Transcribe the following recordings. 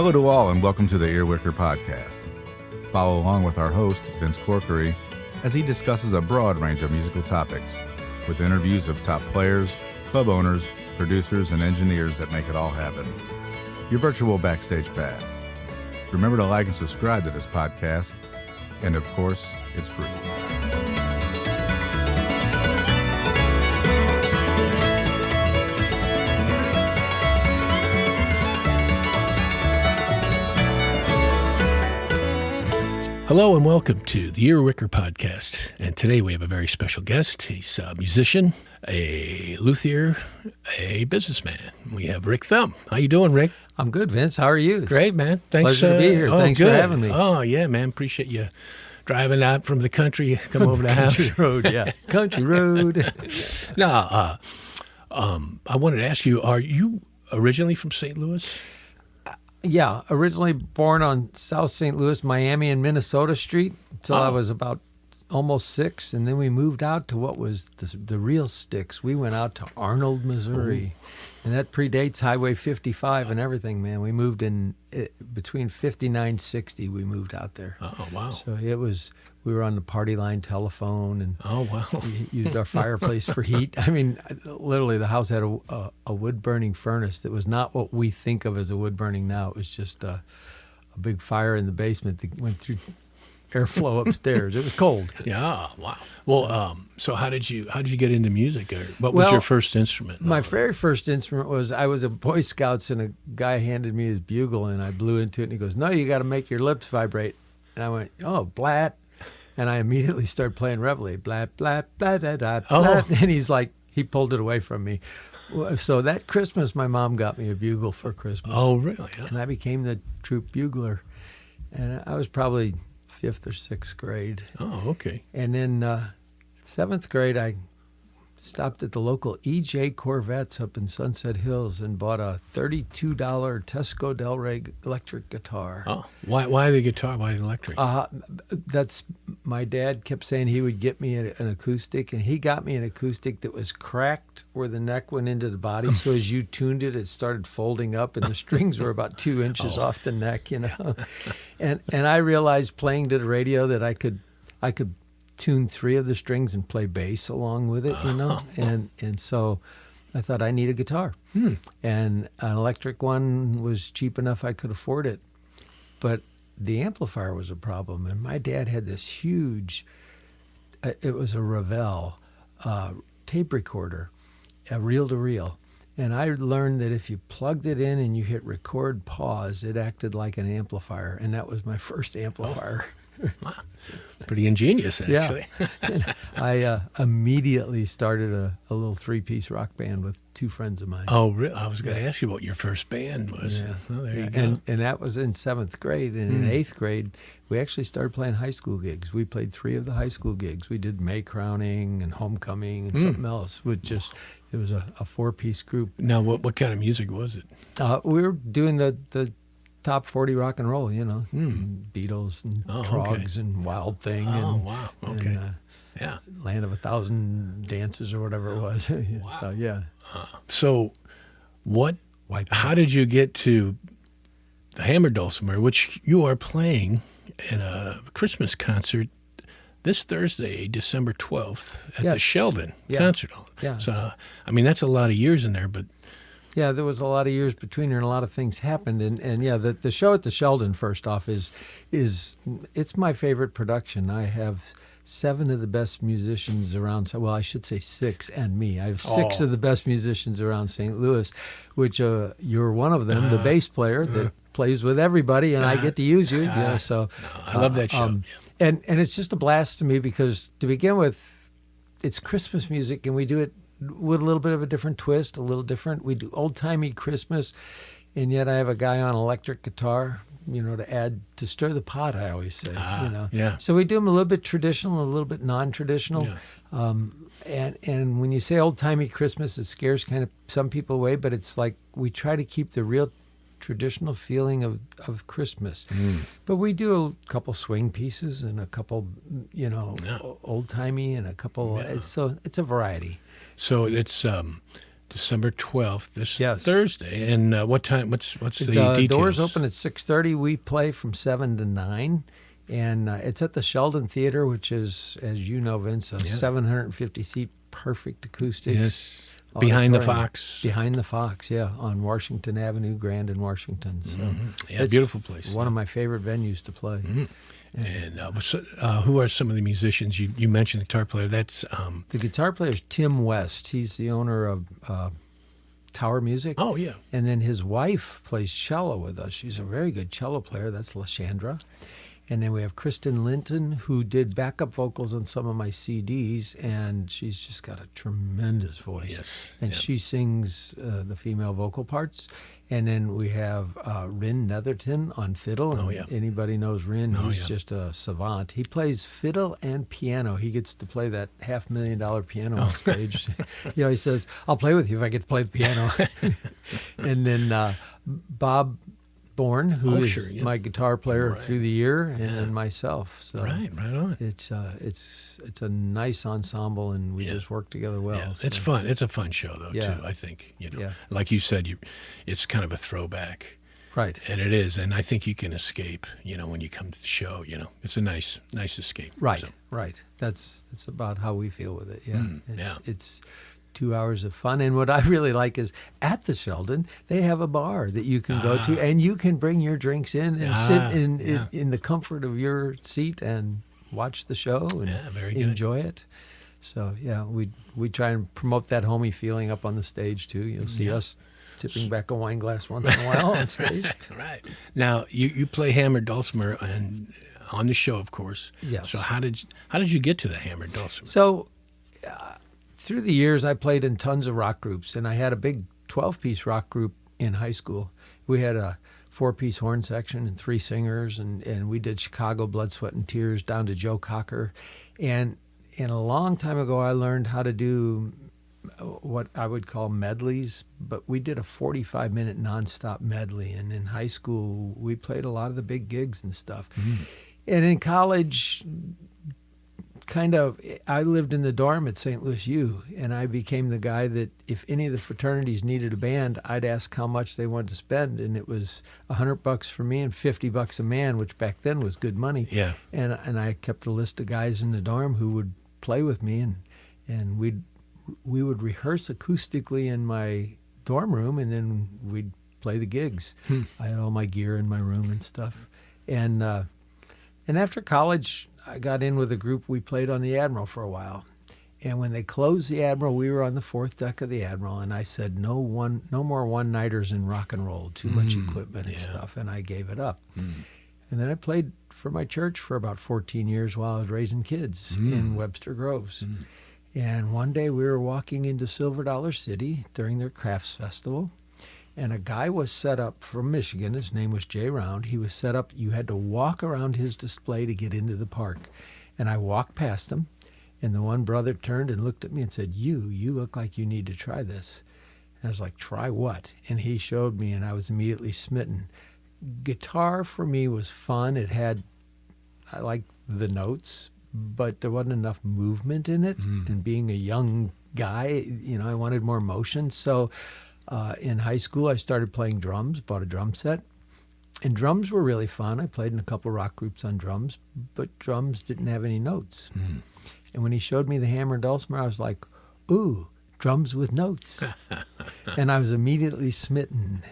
Hello to all and welcome to the Ear-Wicker podcast. Follow along with our host, Vince Corkery, as he discusses a broad range of musical topics with interviews of top players, club owners, producers, and engineers that make it all happen. Your virtual backstage pass. Remember to like and subscribe to this podcast, and of course, it's free. Hello and welcome to the Ear-Wicker podcast. And today we have a very special guest. He's a musician, a luthier, a businessman. We have Rick Thum. How you doing, Rick? I'm good, Vince. How are you? Great, man. Thanks. Pleasure to be here. Thanks good. for having me. Oh, yeah, man. Appreciate you driving out from the country, come over to the house. Country road, yeah. Country road. Now, I wanted to ask you, are you originally from St. Louis? Yeah, originally born on South St. Louis, Miami, and Minnesota Street until I was about almost 6, and then we moved out to what was the real sticks. We went out to Arnold, Missouri, and that predates Highway 55 and everything, man. We moved in between 59 and 60, we moved out there. Oh, wow. So we were on the party line telephone, and we used our fireplace for heat. I mean, literally, the house had a wood-burning furnace that was not what we think of as a wood-burning now. It was just a big fire in the basement that went through airflow upstairs. It was cold. Yeah, wow. Well, so how did you get into music? Or what was your first instrument? My very first instrument was, I was a Boy Scouts, and a guy handed me his bugle, and I blew into it, and he goes, "No, you got to make your lips vibrate." And I went, "Oh, blat." And I immediately started playing Reveille, blat, blat, blat, blat, blat, blat. And he pulled it away from me. So that Christmas, my mom got me a bugle for Christmas. Oh, really? Yeah. And I became the troop bugler. And I was probably 5th or 6th grade. Oh, okay. And then 7th grade, I stopped at the local EJ Corvettes up in Sunset Hills and bought a $32 Tesco Del Rey electric guitar. Oh, why the guitar? Why the electric? That's my dad kept saying he would get me an acoustic, and he got me an acoustic that was cracked where the neck went into the body. So as you tuned it, it started folding up, and the strings were about 2 inches off the neck, you know. And I realized playing to the radio that I could tune 3 of the strings and play bass along with it, you know. And so I thought I need a guitar. And an electric one was cheap enough I could afford it. But the amplifier was a problem. And my dad had this huge, it was a Revell tape recorder, a reel-to-reel. And I learned that if you plugged it in and you hit record pause, it acted like an amplifier. And that was my first amplifier. Wow. Pretty ingenious, actually. Yeah. I immediately started a little 3-piece rock band with 2 friends of mine. Oh, really? I was going to ask you what your first band was. Yeah. Oh, there you go. And that was in 7th grade. And in 8th grade, we actually started playing high school gigs. We played 3 of the high school gigs. We did May Crowning and Homecoming and something else. It was a 4-piece group. Now, what kind of music was it? We were doing the top 40 rock and roll, you know, Beatles and Trogs and Wild Thing. Oh, wow. Okay. And, Land of a Thousand Dances or whatever it was. Wow. So, yeah. So how did you get to the Hammer Dulcimer, which you are playing in a Christmas concert this Thursday, December 12th at the Sheldon Concert Hall? Yeah. So, I mean, that's a lot of years in there, but... Yeah, there was a lot of years between there, and a lot of things happened. And yeah, the show at the Sheldon, first off, is it's my favorite production. I have 7 of the best musicians around. Well, I should say 6 and me. I have 6 of the best musicians around St. Louis, which you're one of them, the bass player that plays with everybody, and I get to use you. Yeah, so I love that show. And it's just a blast to me because to begin with, it's Christmas music, and we do it with a little bit of a different twist, a little different. We do old-timey Christmas, and yet I have a guy on electric guitar, you know, to stir the pot, I always say, you know. Yeah. So we do them a little bit traditional, a little bit non-traditional. Yeah. And when you say old-timey Christmas, it scares kind of some people away, but it's like we try to keep the real traditional feeling of Christmas. But we do a couple swing pieces and a couple, you know, old-timey and a couple, so it's a variety. So it's December 12th, this Yes. Thursday. And what time? What's the The details? doors open at 6:30. We play from 7 to 9. And it's at the Sheldon Theater, which is, as you know, Vince, a 750-seat perfect acoustics. Yes. Behind the auditorium. Fox. Behind the Fox, yeah, on Washington Avenue, Grand in Washington. So Yeah, it's beautiful place. One of my favorite venues to play. And who are some of the musicians? You mentioned the guitar player. That's The guitar player is Tim West. He's the owner of Tower Music. oh yeah, And then his wife plays cello with us. She's a very good cello player. That's LaShandra. And then we have Kristen Linton, who did backup vocals on some of my CDs, and she's just got a tremendous voice. Yes. And she sings the female vocal parts. And then we have Rin Netherton on fiddle. And Oh, yeah. anybody knows Rin. Oh, He's yeah. just a savant. He plays fiddle and piano. He gets to play that $500,000 piano Oh. on stage. He always says, I'll play with you if I get to play the piano. And then Bob Bourne, who is sure, yeah. my guitar player Right. through the year, and then myself. So right on. it's a nice ensemble, and we just work together well. Yeah, so. it's fun. It's a fun show, though, Yeah. too, I think. Yeah. Like you said, it's kind of a throwback. Right. And it is. And I think you can escape, when you come to the show. It's a nice escape. Right, So, right. That's about how we feel with it. Yeah, yeah. It's 2 hours of fun, and what I really like is at the Sheldon they have a bar that you can go to, and you can bring your drinks in and sit in the comfort of your seat and watch the show and very good. enjoy it. So yeah, we try and promote that homey feeling up on the stage too. You'll see us tipping back a wine glass once in a while on stage. Right. Now, you play hammered dulcimer and on the show, of course. Yes. So how did you get to the hammered dulcimer? So, through the years, I played in tons of rock groups, and I had a big 12-piece rock group in high school. We had a 4-piece horn section and 3 singers, and we did Chicago Blood, Sweat, and Tears down to Joe Cocker. And a long time ago, I learned how to do what I would call medleys, but we did a 45-minute nonstop medley. And in high school, we played a lot of the big gigs and stuff. And in college, I lived in the dorm at St. Louis U, and I became the guy that if any of the fraternities needed a band, I'd ask how much they wanted to spend, and it was $100 for me and $50 a man, which back then was good money. Yeah. And I kept a list of guys in the dorm who would play with me, and we would rehearse acoustically in my dorm room, and then we'd play the gigs. I had all my gear in my room and stuff, and after college, I got in with a group. We played on the Admiral for a while. And when they closed the Admiral, we were on the 4th deck of the Admiral, and I said, no more one-nighters in rock and roll, too much equipment and stuff, and I gave it up. And then I played for my church for about 14 years while I was raising kids in Webster Groves. And one day we were walking into Silver Dollar City during their crafts festival, and a guy was set up from Michigan. His name was Jay Round. He was set up. You had to walk around his display to get into the park. And I walked past him, and the one brother turned and looked at me and said, you look like you need to try this. And I was like, try what? And he showed me, and I was immediately smitten. Guitar for me was fun. I liked the notes, but there wasn't enough movement in it. And being a young guy, I wanted more motion. So in high school, I started playing drums, bought a drum set. And drums were really fun. I played in a couple of rock groups on drums, but drums didn't have any notes. And when he showed me the hammer and dulcimer, I was like, ooh, drums with notes. And I was immediately smitten.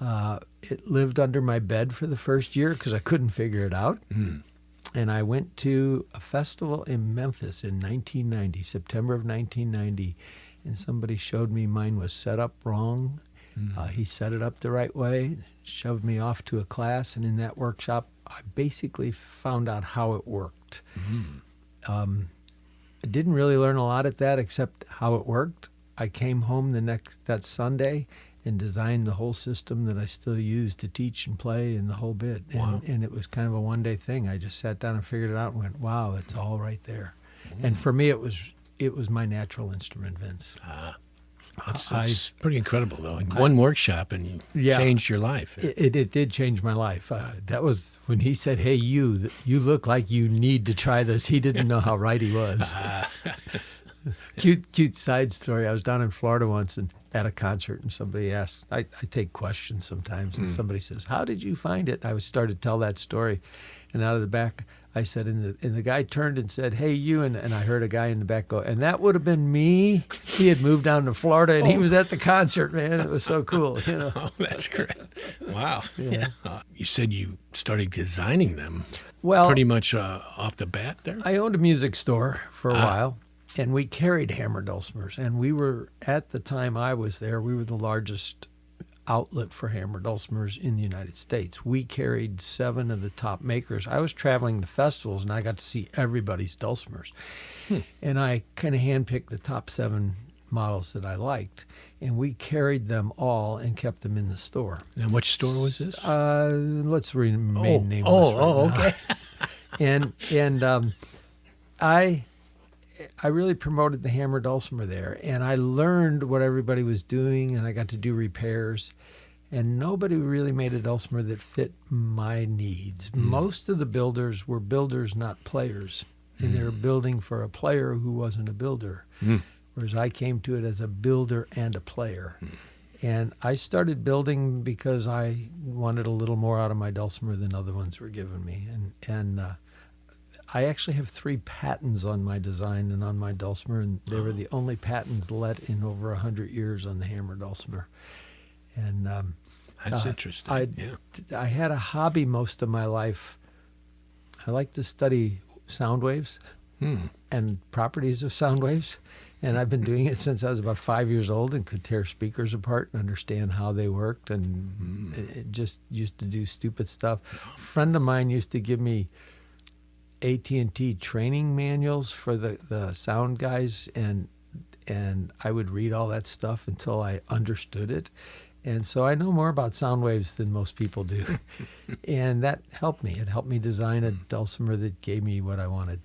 It lived under my bed for the first year because I couldn't figure it out. And I went to a festival in Memphis in 1990, September of 1990, and somebody showed me mine was set up wrong. He set it up the right way, shoved me off to a class, and in that workshop, I basically found out how it worked. I didn't really learn a lot at that except how it worked. I came home that Sunday and designed the whole system that I still use to teach and play and the whole bit. Wow. And it was kind of a one-day thing. I just sat down and figured it out and went, wow, it's all right there. And for me, it was my natural instrument, Vince. That's pretty incredible, though. In one workshop, and you changed your life. It did change my life. That was when he said, hey, you look like you need to try this. He didn't know how right he was. Cute side story. I was down in Florida once and at a concert, and somebody asked, I take questions sometimes, and somebody says, "How did you find it?" I was started to tell that story, and out of the back, I said, and the guy turned and said, "Hey, you," and I heard a guy in the back go, "And that would have been me." He had moved down to Florida, and he was at the concert, man. It was so cool, you know. Oh, that's great. Wow. Yeah. You said you started designing them pretty much off the bat there? I owned a music store for a while, and we carried hammer dulcimers. And we were, at the time I was there, we were the largest outlet for hammer dulcimers in the United States. We carried 7 of the top makers. I was traveling to festivals, and I got to see everybody's dulcimers. And I kind of handpicked the top 7 models that I liked, and we carried them all and kept them in the store. And which store was this? Let's remain nameless. Okay. And I really promoted the hammer dulcimer there, and I learned what everybody was doing, and I got to do repairs, and nobody really made a dulcimer that fit my needs. Most of the builders were builders, not players, and they were building for a player who wasn't a builder, whereas I came to it as a builder and a player. And I started building because I wanted a little more out of my dulcimer than other ones were giving me, and I actually have 3 patents on my design and on my dulcimer, and they were the only patents let in over 100 years on the hammer dulcimer. And that's interesting. I had a hobby most of my life. I like to study sound waves and properties of sound waves, and I've been doing it since I was about 5 years old and could tear speakers apart and understand how they worked, and it just used to do stupid stuff. A friend of mine used to give me AT&T training manuals for the sound guys, and I would read all that stuff until I understood it. And so I know more about sound waves than most people do. And that helped me. It helped me design a dulcimer that gave me what I wanted.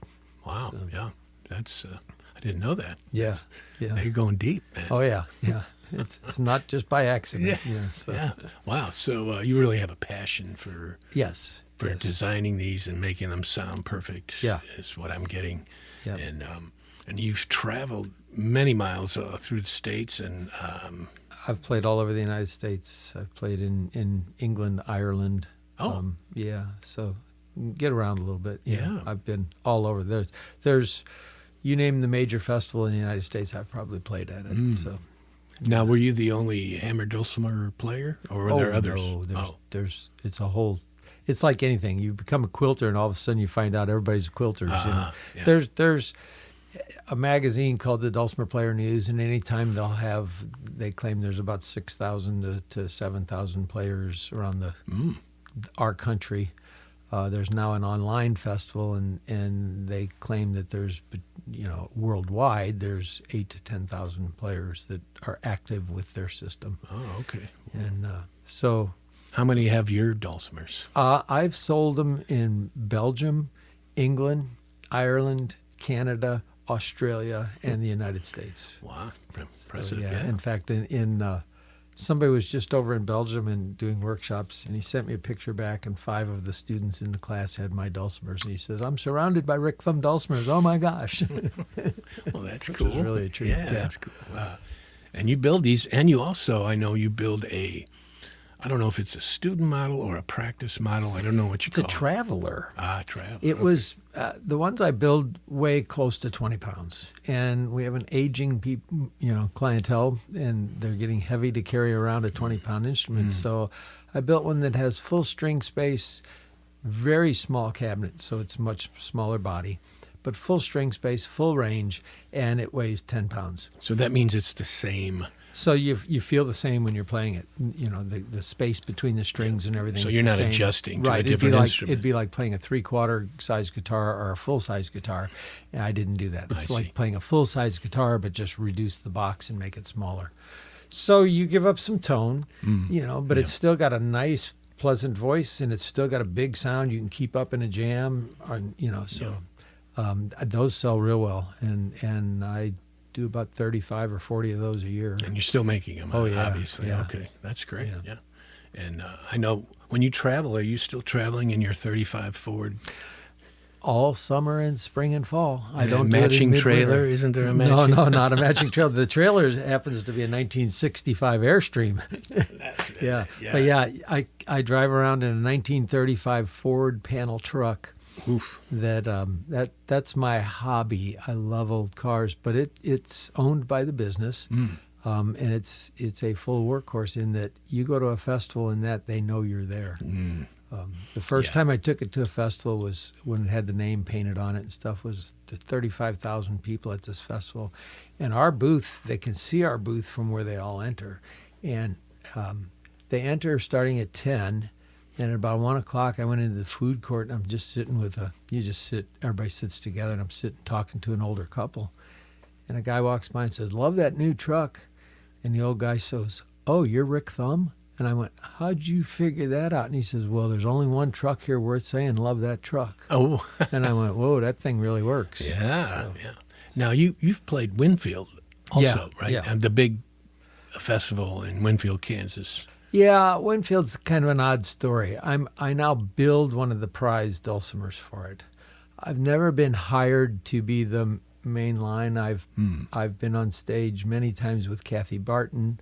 Wow. So, yeah. That's I didn't know that. Yeah. Now you're going deep, man. Oh, yeah. Yeah. It's not just by accident. Yeah. Wow. So you really have a passion for designing these and making them sound perfect. Yeah. Is what I'm getting. Yeah. And you've traveled many miles through the States, and I've played all over the United States. I've played in England, Ireland. So get around a little bit. Yeah. I've been all over. There's you name the major festival in the United States, I've probably played at it. So now, were you the only hammer dulcimer player, or were there others? No, there's it's a whole. It's like anything. You become a quilter, and all of a sudden you find out everybody's quilters. Yeah. There's a magazine called the Dulcimer Player News, and anytime they claim there's about 6,000 to 7,000 players around our country. There's now an online festival, and they claim that there's, worldwide, there's 8,000 to 10,000 players that are active with their system. Oh, okay. And so... How many have your dulcimers? I've sold them in Belgium, England, Ireland, Canada, Australia, and the United States. Wow, impressive. So, yeah. In fact, somebody was just over in Belgium and doing workshops, and he sent me a picture back, and 5 of the students in the class had my dulcimers, and he says, "I'm surrounded by Rick Thum dulcimers. Oh my gosh!" Well, that's cool. Which is really a treat. Yeah, that's cool. And you build these, and you also, I know you build I don't know if it's a student model or a practice model. I don't know what you call it. It's a traveler. Traveler. It was, the ones I build weigh close to 20 pounds. And we have an aging clientele, and they're getting heavy to carry around a 20-pound instrument. So I built one that has full string space, very small cabinet, so it's much smaller body, but full string space, full range, and it weighs 10 pounds. So that means it's the same. So you feel the same when you're playing it. The space between the strings and everything. So you're not adjusting to a different instrument. It'd be like playing a 3/4 size guitar or a full size guitar. And I didn't do that. It's like playing a full size guitar, but just reduce the box and make it smaller. So you give up some tone, but it's still got a nice, pleasant voice, and it's still got a big sound you can keep up in a jam. Those sell real well, and I do about 35 or 40 of those a year. And you're still making them, obviously. Yeah. Okay, that's great. Yeah. And I know when you travel, are you still traveling in your 35 Ford? all summer and spring and fall. I And don't a do it in matching midwinter. trailer? Isn't there a matching? No, not a matching trailer. The trailer happens to be a 1965 Airstream. That's it. Yeah. But yeah, I drive around in a 1935 Ford panel truck. Oof. That's my hobby. I love old cars, but it's owned by the business, and it's a full workhorse in that you go to a festival and that they know you're there. The first time I took it to a festival was when it had the name painted on it and stuff. Was the 35,000 people at this festival, and our booth. They can see our booth from where they all enter, and they enter starting at 10. And at about 1 o'clock, I went into the food court, and I'm just sitting everybody sits together, and I'm sitting talking to an older couple. And a guy walks by and says, "Love that new truck." And the old guy says, "Oh, you're Rick Thum?" And I went, "How'd you figure that out?" And he says, "Well, there's only one truck here worth saying, love that truck." Oh. And I went, "Whoa, that thing really works." Yeah. Now, you've played Winfield also, right? Yeah. And the big festival in Winfield, Kansas. Yeah, Winfield's kind of an odd story. I now build one of the prize dulcimers for it. I've never been hired to be the main line. I've been on stage many times with Kathy Barton.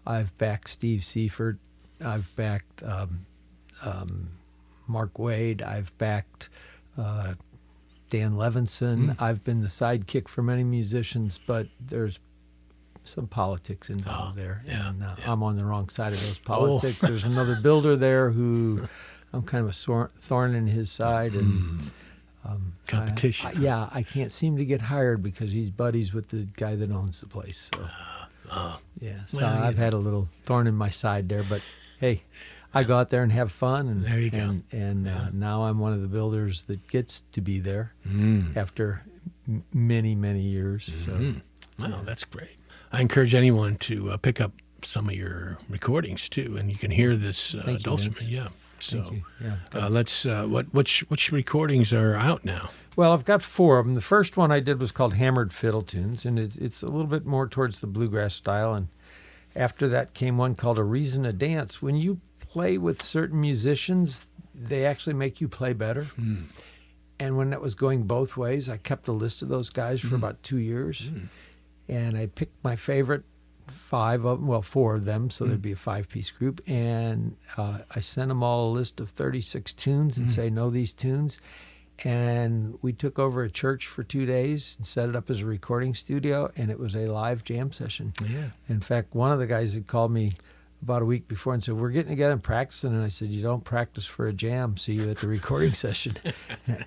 I've backed Steve Seifert. I've backed Mark Wade. I've backed Dan Levinson. I've been the sidekick for many musicians, but there's some politics involved there. Yeah, And I'm on the wrong side of those politics. There's another builder there who I'm kind of a thorn in his side. And competition. I can't seem to get hired because he's buddies with the guy that owns the place. So, so I've had a little thorn in my side there. But, hey, I go out there and have fun. And there you go. And now I'm one of the builders that gets to be there after many, many years. So, Wow, that's great. I encourage anyone to pick up some of your recordings too, and you can hear this dulcimer. Yeah. So, Thank you. Yeah. let's. Which recordings are out now? Well, I've got 4 of them. The first one I did was called Hammered Fiddle Tunes, and it's a little bit more towards the bluegrass style. And after that came one called A Reason to Dance. When you play with certain musicians, they actually make you play better. And when that was going both ways, I kept a list of those guys for about 2 years. And I picked my favorite 4 of them, so there'd be a 5-piece group. And I sent them all a list of 36 tunes and say, know these tunes. And we took over a church for 2 days and set it up as a recording studio, and it was a live jam session. Yeah. In fact, one of the guys had called me about a week before and said, "We're getting together and practicing." And I said, "You don't practice for a jam. See you at the recording session."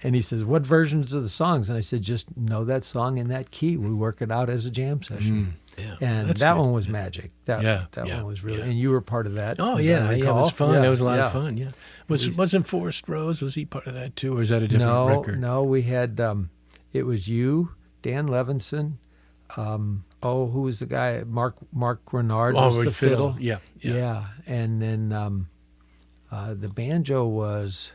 And he says, "What versions of the songs?" And I said, "Just know that song in that key. We work it out as a jam session." Yeah. And That's that good. one was magic. That one was really, and you were part of that. Oh, as I yeah. It recall. was fun. Yeah, That was a lot yeah. of fun. Yeah. Wasn't Forrest Rose, was he part of that too, or is that a different record? No, we had, it was you, Dan Levinson, who was the guy? Mark Renard was the fiddle. Yeah. And then the banjo was,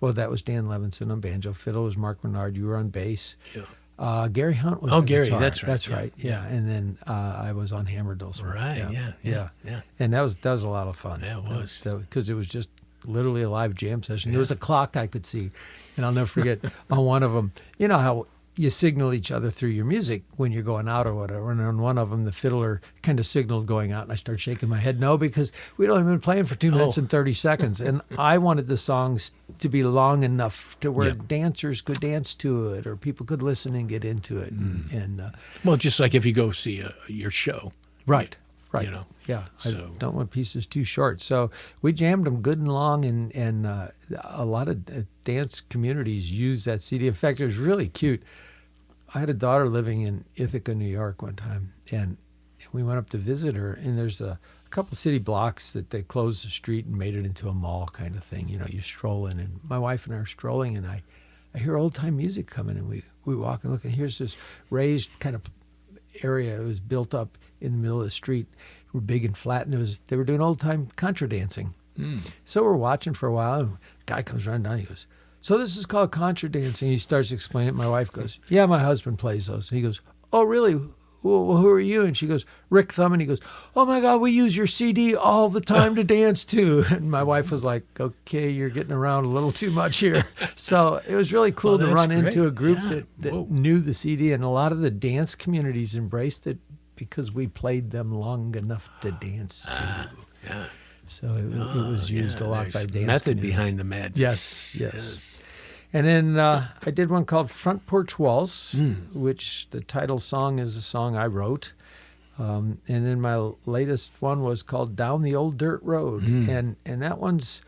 that was Dan Levinson on banjo. Fiddle was Mark Renard. You were on bass. Yeah. Gary Hunt was Oh, the Gary, guitar. that's right. That's Yeah, right. yeah. And then I was on hammer dulcimer. Right. Yeah. And that was a lot of fun. Yeah, it was. Because it was just literally a live jam session. There was a clock I could see, and I'll never forget on one of them. You know how you signal each other through your music when you're going out or whatever. And on one of them, the fiddler kind of signaled going out, and I started shaking my head. No, because we'd only been playing for 2 minutes and 30 seconds, and I wanted the songs to be long enough to where dancers could dance to it, or people could listen and get into it. Well, just like if you go see your show. Right. You know. Yeah, So- I don't want pieces too short. So we jammed them good and long, and a lot of dance communities use that CD. In fact, it was really cute. I had a daughter living in Ithaca, New York one time, and we went up to visit her, and there's a couple city blocks that they closed the street and made it into a mall kind of thing. You know, you stroll in, and my wife and I are strolling, and I hear old-time music coming, and we walk and look, and here's this raised kind of area. It was built up in the middle of the street. We're big and flat, and they were doing old-time contra dancing. So we're watching for a while, and a guy comes running down. He goes, "So this is called contra dancing." He starts explaining it. My wife goes, "Yeah, my husband plays those." And he goes, "Oh, really? well, who are you? And she goes, Rick Thum. And he goes, oh my God, we use your CD all the time to dance to. And my wife was like, okay, you're getting around a little too much here. So it was really cool to run into a group that knew the CD, and a lot of the dance communities embraced it because we played them long enough to dance to. Yeah. So it was used a lot by dance method communities. behind the madness. Yes. And then I did one called Front Porch Waltz, which the title song is a song I wrote. And then my latest one was called Down the Old Dirt Road. And that one's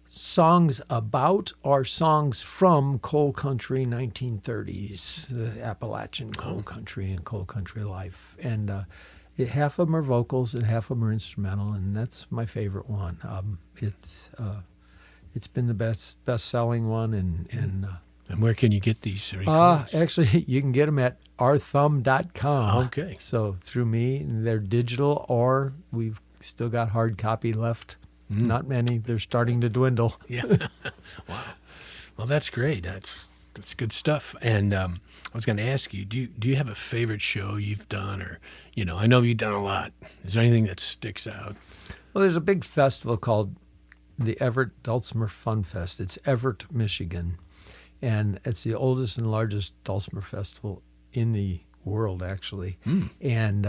songs about or songs from coal country 1930s, the Appalachian coal country and coal country life. And half of them are vocals and half of them are instrumental, and that's my favorite one. It's been the best-selling one, and where can you get these recordings? actually, you can get them at ourthum.com. Okay. So through me, and they're digital, or we've still got hard copy left. Not many. They're starting to dwindle. Yeah. Wow. Well, that's great. That's good stuff. And I was going to ask you, do you have a favorite show you've done, or I know you've done a lot. Is there anything that sticks out? Well, there's a big festival called the Everett Dulcimer Fun Fest. It's Everett, Michigan, and it's the oldest and largest dulcimer festival in the world, actually. And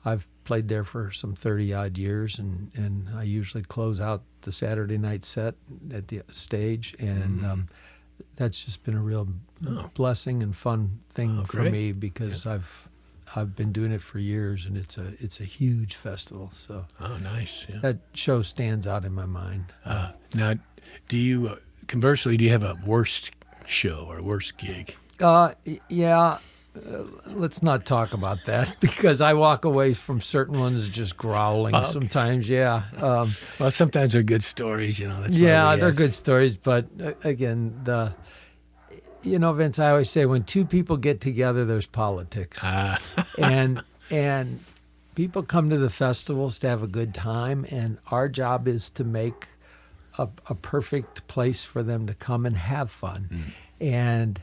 I've played there for some 30-odd years, and I usually close out the Saturday night set at the stage, and that's just been a real blessing and fun thing for me, because I've been doing it for years, and it's a huge festival. So nice. Yeah. that show stands out in my mind. Now, do you conversely, do you have a worst show or worst gig? Yeah. Let's not talk about that, because I walk away from certain ones just growling sometimes. Yeah. Well, sometimes they're good stories, That's they're good stories, but again, Vince, I always say when two people get together, there's politics, and people come to the festivals to have a good time, and our job is to make a perfect place for them to come and have fun, and.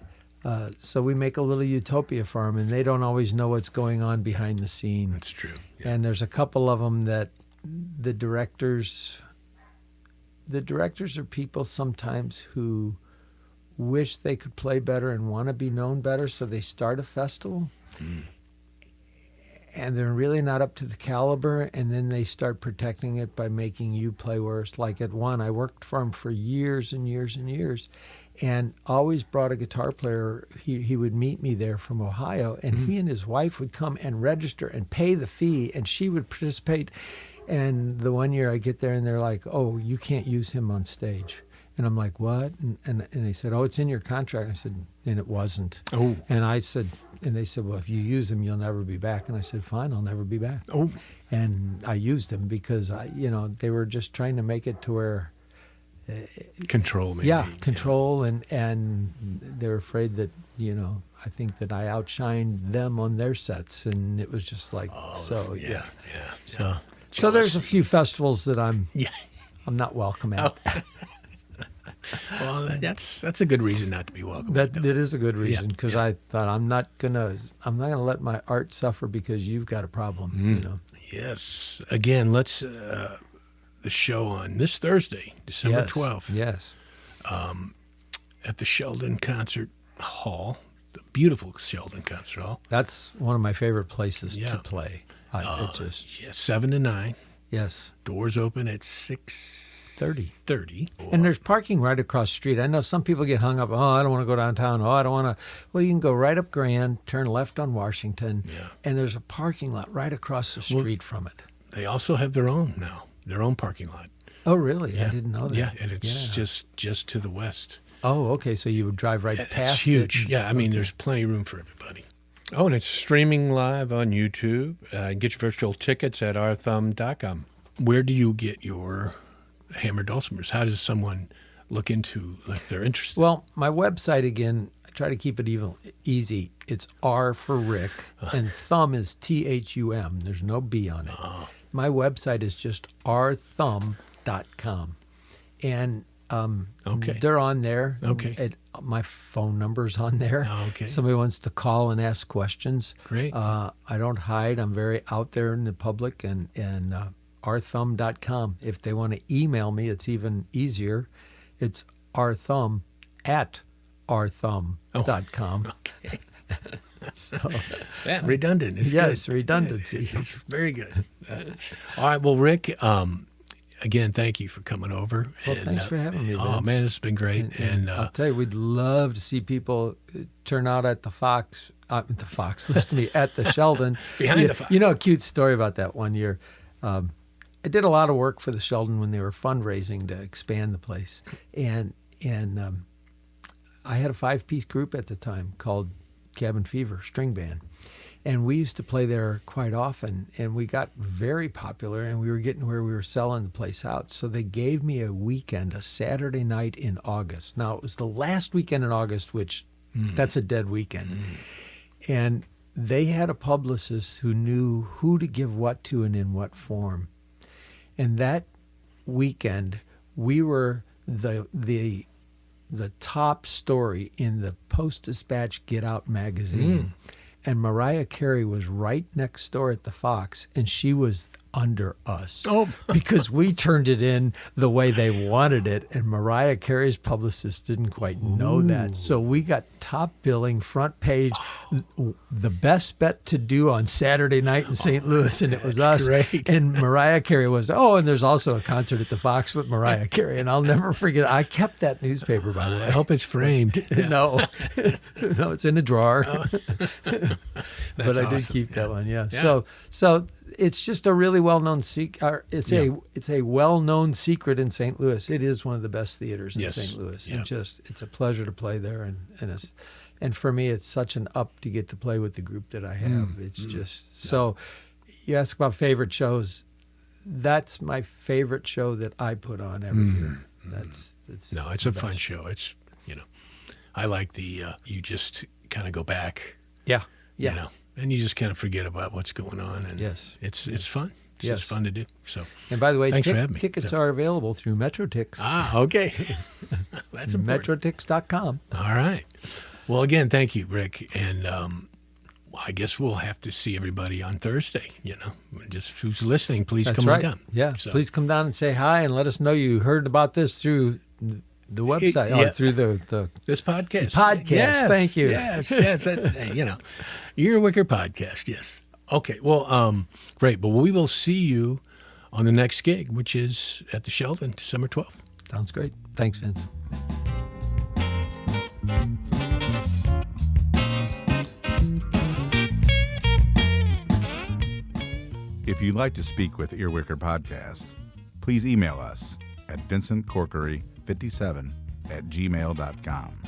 So we make a little utopia for them, and they don't always know what's going on behind the scene. That's true. Yeah. And there's a couple of them that the directors are people sometimes who wish they could play better and want to be known better, so they start a festival, and they're really not up to the caliber, and then they start protecting it by making you play worse. Like at one, I worked for him for years and years and years, and always brought a guitar player. He would meet me there from Ohio, and he and his wife would come and register and pay the fee, and she would participate. And the one year I get there, and they're like, oh, you can't use him on stage. And I'm like, what? And they said, oh, it's in your contract. I said, and it wasn't. Oh. And I said, and they said, well, if you use him, you'll never be back. And I said, fine, I'll never be back. Oh. And I used him because, they were just trying to make it to where... control, maybe. Yeah, control, and they're afraid that, I think that I outshined them on their sets, and it was just like, Yeah. So there's a few festivals that I'm not welcome at. Well, that's a good reason not to be welcome. It is a good reason, because I thought I'm not gonna let my art suffer because you've got a problem. Yes. Again, let's the show on this Thursday, December 12th. Yes. At the Sheldon Concert Hall, the beautiful Sheldon Concert Hall. That's one of my favorite places to play. 7 to 9. Yes. Doors open at 6:30. And there's parking right across the street. I know some people get hung up, I don't want to go downtown. I don't want to. Well, you can go right up Grand, turn left on Washington, and there's a parking lot right across the street from it. They also have their own now, their own parking lot. Oh, really? Yeah. I didn't know that. Yeah, and it's just to the west. Oh, okay. So you would drive right past it's huge. it? Yeah, I mean, there's plenty of room for everybody. Oh, and it's streaming live on YouTube. Get your virtual tickets at ourthum.com. Where do you get your hammer dulcimers? How does someone look into if they're interested? Well, my website, again, I try to keep it easy. It's R for Rick, and Thum is THUM. There's no B on it. My website is just ourthum.com. And Okay. They're on there. Okay. My phone number's on there. Okay. Somebody wants to call and ask questions. Great. I don't hide. I'm very out there in the public, and rthum.com. If they want to email me, it's even easier. It's rthum@rthum.com. Okay. So, Yeah, redundant. It's yes, good. redundancy. It's very good. All right. Well, Rick, again, thank you for coming over. Well, thanks for having me, Oh, Vince. man, it's been great. And I'll tell you, we'd love to see people turn out at the Fox. Listen to me, at the Sheldon. Behind the Fox. You know, a cute story about that one year. I did a lot of work for the Sheldon when they were fundraising to expand the place. And I had a 5-piece group at the time called Cabin Fever String Band. And we used to play there quite often, and we got very popular, and we were getting where we were selling the place out. So they gave me a weekend, a Saturday night in August. Now, it was the last weekend in August, which that's a dead weekend. And they had a publicist who knew who to give what to and in what form. And that weekend, we were the top story in the Post-Dispatch Get Out magazine. And Mariah Carey was right next door at the Fox, and she was under us. Oh. Because we turned it in the way they wanted it, and Mariah Carey's publicist didn't quite know that. So we got top billing, front page, the best bet to do on Saturday night in St. Louis, and it was us. Great. And Mariah Carey was, and there's also a concert at the Fox with Mariah Carey, and I'll never forget it. I kept that newspaper, by the way. I hope it's framed. No, it's in a drawer. But I did awesome. keep that one, yeah. Yeah. So it's just a really well-known secret. It's a well-known secret in St. Louis. It is one of the best theaters in Yes. St. Louis. Yeah. And it's a pleasure to play there, and for me, it's such an up to get to play with the group that I have. It's just so. You ask about favorite shows. That's my favorite show that I put on every year. It's a fun show. It's I like the you just kind of go back. Yeah. And you just kind of forget about what's going on, and it's fun. It's Yes. just fun to do. So, And by the way, thanks for having me. tickets are available through MetroTix. okay, that's important. MetroTix.com. All right. Well, again, thank you, Rick, and I guess we'll have to see everybody on Thursday. Just who's listening, please That's come right. on down. Yeah, So- please come down and say hi and let us know you heard about this through the website or through the This podcast. podcast. Yes, Thank you. Yes. Ear-Wicker podcast. Yes. Okay. Well, great. But we will see you on the next gig, which is at the Sheldon, December 12th. Sounds great. Thanks, Vince. If you'd like to speak with Ear-Wicker Podcast, please email us at vincentcorkery57@gmail.com.